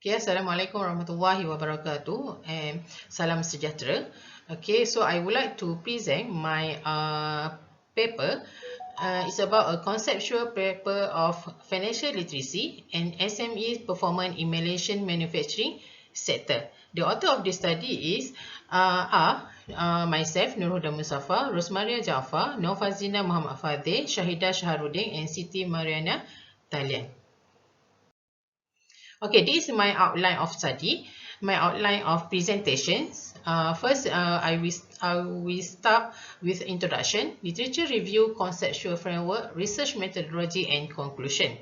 Okay, Assalamualaikum warahmatullahi wabarakatuh and salam sejahtera. Okay, so I would like to present my paper. It's about a conceptual paper of financial literacy and SME performance in Malaysian manufacturing sector. The author of this study is myself, Nurul dan Mustafa, Rosmaria Jaafar, Nofazina Muhammad Fadil, Syahidah Shaharuddin and Siti Mariana Talian. Okay, this is my outline of study, my outline of presentations. First, I will start with introduction, literature review, conceptual framework, research methodology, and conclusion.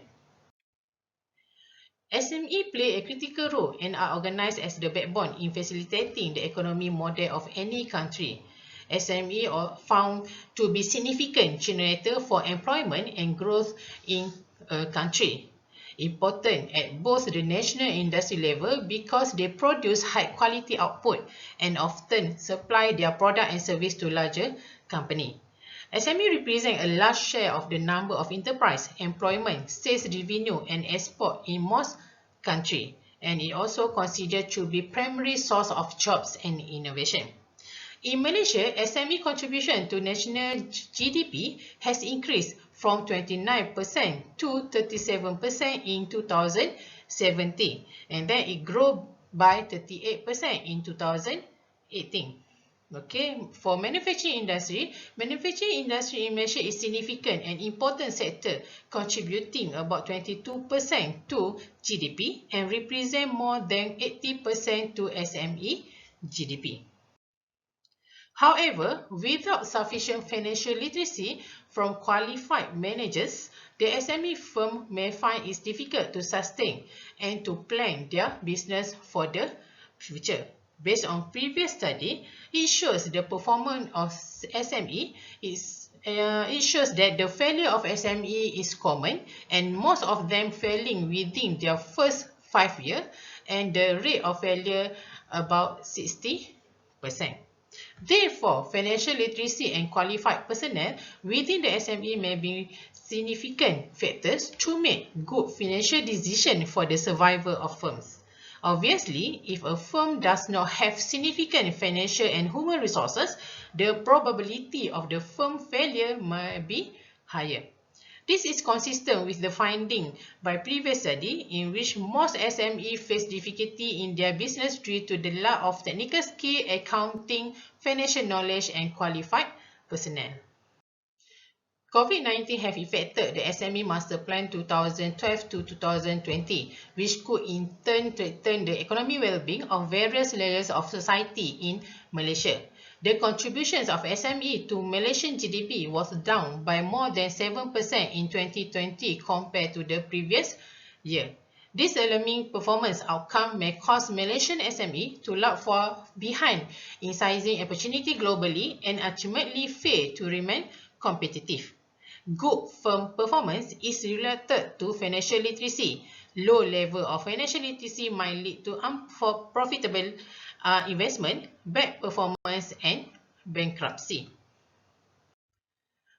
SME play a critical role and are organized as the backbone in facilitating the economic model of any country. SME are found to be significant generator for employment and growth in a country. Important at both the national and industry level because they produce high quality output and often supply their product and service to larger company. SME represent a large share of the number of enterprise, employment, sales revenue and export in most countries, and it also considered to be primary source of jobs and innovation. In Malaysia, SME contribution to national GDP has increased from 29% to 37% in 2017, and then it grew by 38% in 2018. Okay, for manufacturing industry in Malaysia is significant and important sector, contributing about 22% to GDP and represent more than 80% to SME GDP. However, without sufficient financial literacy from qualified managers, the SME firm may find it difficult to sustain and to plan their business for the future. Based on previous study, it shows the performance of SME it shows that the failure of SME is common and most of them failing within their first 5 years and the rate of failure about 60%. Therefore, financial literacy and qualified personnel within the SME may be significant factors to make good financial decisions for the survival of firms. Obviously, if a firm does not have significant financial and human resources, the probability of the firm failure might be higher. This is consistent with the finding by previous study in which most SME face difficulty in their business due to the lack of technical skill, accounting, financial knowledge, and qualified personnel. COVID-19 have affected the SME Master Plan 2012 to 2020, which could in turn threaten the economic well-being of various layers of society in Malaysia. The contributions of SME to Malaysian GDP was down by more than 7% in 2020 compared to the previous year. This alarming performance outcome may cause Malaysian SME to lag far behind in seizing opportunity globally and ultimately fail to remain competitive. Good firm performance is related to financial literacy. Low level of financial literacy might lead to unprofitable investment, bad performance, and bankruptcy.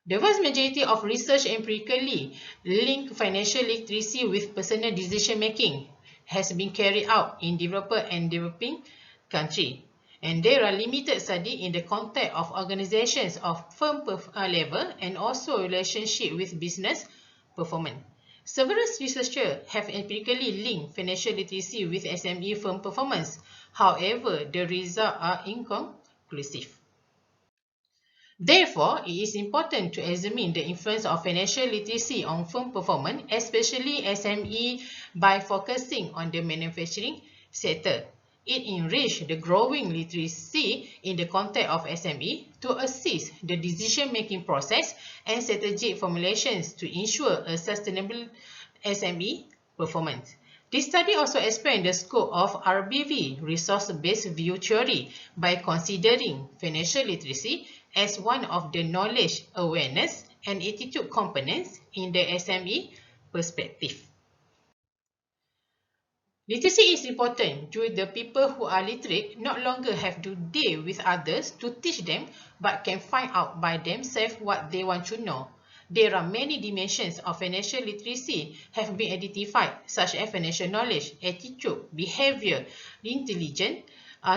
The vast majority of research empirically link financial literacy with personal decision making has been carried out in developer and developing countries. And there are limited studies in the context of organizations of firm level and also relationship with business performance. Several researchers have empirically linked financial literacy with SME firm performance. However, the results are inconclusive. Therefore, it is important to examine the influence of financial literacy on firm performance, especially SME, by focusing on the manufacturing sector. It enriched the growing literacy in the context of SME to assist the decision-making process and strategic formulations to ensure a sustainable SME performance. This study also expands the scope of RBV, resource-based view theory, by considering financial literacy as one of the knowledge, awareness, and attitude components in the SME perspective. Literacy is important due to the people who are literate no longer have to deal with others to teach them but can find out by themselves what they want to know. There are many dimensions of financial literacy have been identified, such as financial knowledge, attitude, behavior, intelligence,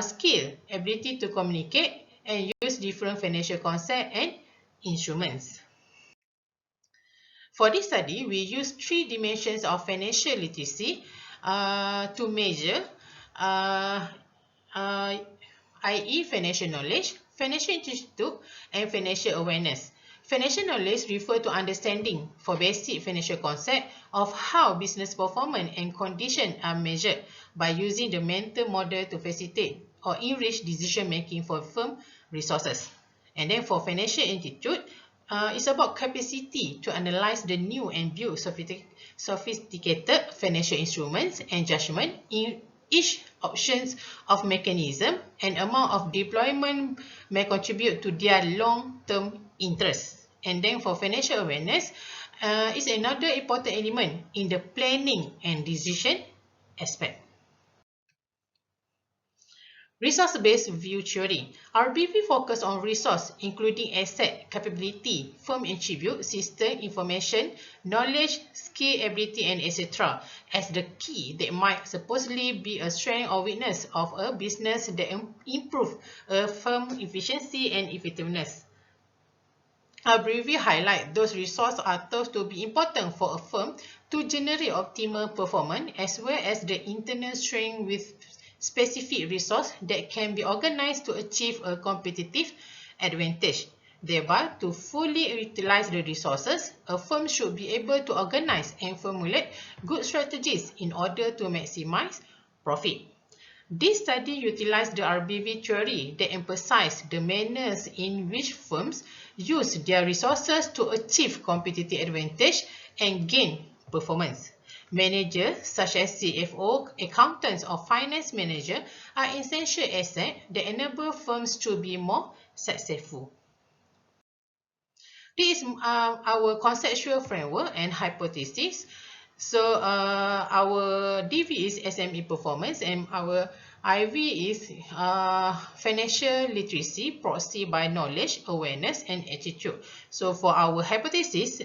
skill, ability to communicate, and use different financial concepts and instruments. For this study, we use 3 dimensions of financial literacy to measure, i.e. financial knowledge, financial attitude, and financial awareness. Financial knowledge refers to understanding for basic financial concept of how business performance and condition are measured by using the mental model to facilitate or enrich decision making for firm resources. And then for financial attitude, it's about capacity to analyze the new and build sophisticated financial instruments and judgment in each options of mechanism and amount of deployment may contribute to their long-term interests. And then for financial awareness, is another important element in the planning and decision aspect. Resource-based view theory. RBV focus on resource, including asset, capability, firm attribute, system, information, knowledge, skill, ability, and etc. as the key that might supposedly be a strength or weakness of a business that improve a firm efficiency and effectiveness. RBV highlight those resources are thought to be important for a firm to generate optimal performance, as well as the internal strength with specific resource that can be organized to achieve a competitive advantage. Thereby, to fully utilize the resources, a firm should be able to organize and formulate good strategies in order to maximize profit. This study utilized the RBV theory that emphasized the manners in which firms use their resources to achieve competitive advantage and gain performance. Managers such as CFO, accountants, or finance manager are essential assets that enable firms to be more successful. This is our conceptual framework and hypothesis. So our DV is SME performance and our IV is financial literacy, proxy by knowledge, awareness, and attitude. So for our hypothesis,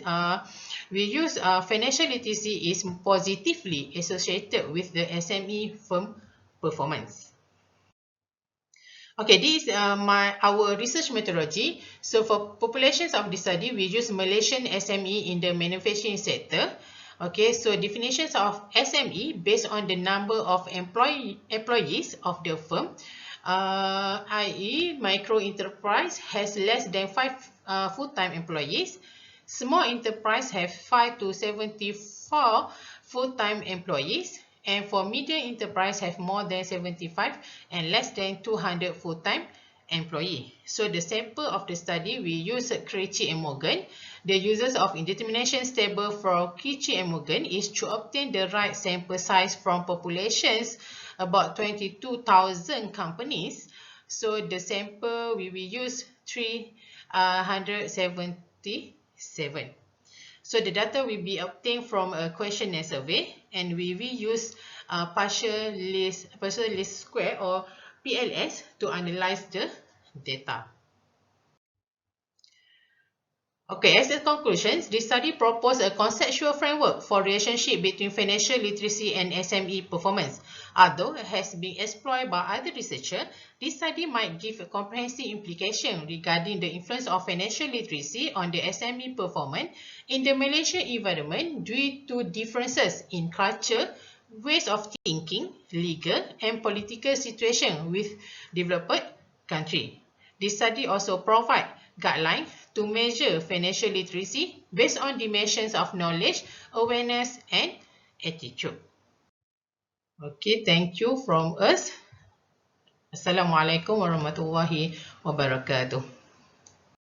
we use financial literacy is positively associated with the SME firm performance. Okay, this is our research methodology. So for populations of the study, we use Malaysian SME in the manufacturing sector. Okay, so definitions of SME based on the number of employees of the firm, i.e. micro enterprise has less than 5 full-time employees. Small enterprise have 5 to 74 full-time employees, and for medium enterprise have more than 75 and less than 200 full-time employee. So the sample of the study, we use Krejci and Morgan. The uses of indetermination table for Krejci and Morgan is to obtain the right sample size from populations about 22,000 companies. So the sample we will use 377. So the data will be obtained from a questionnaire survey, and we will use partial least square or PLS to analyze the data. Okay, as a conclusion, this study proposed a conceptual framework for relationship between financial literacy and SME performance. Although it has been explored by other researchers, this study might give a comprehensive implication regarding the influence of financial literacy on the SME performance in the Malaysian environment due to differences in culture, ways of thinking, legal and political situation with developed countries. This study also provides guidelines to measure financial literacy based on dimensions of knowledge, awareness, and attitude. Okay, thank you from us. Assalamualaikum warahmatullahi wabarakatuh.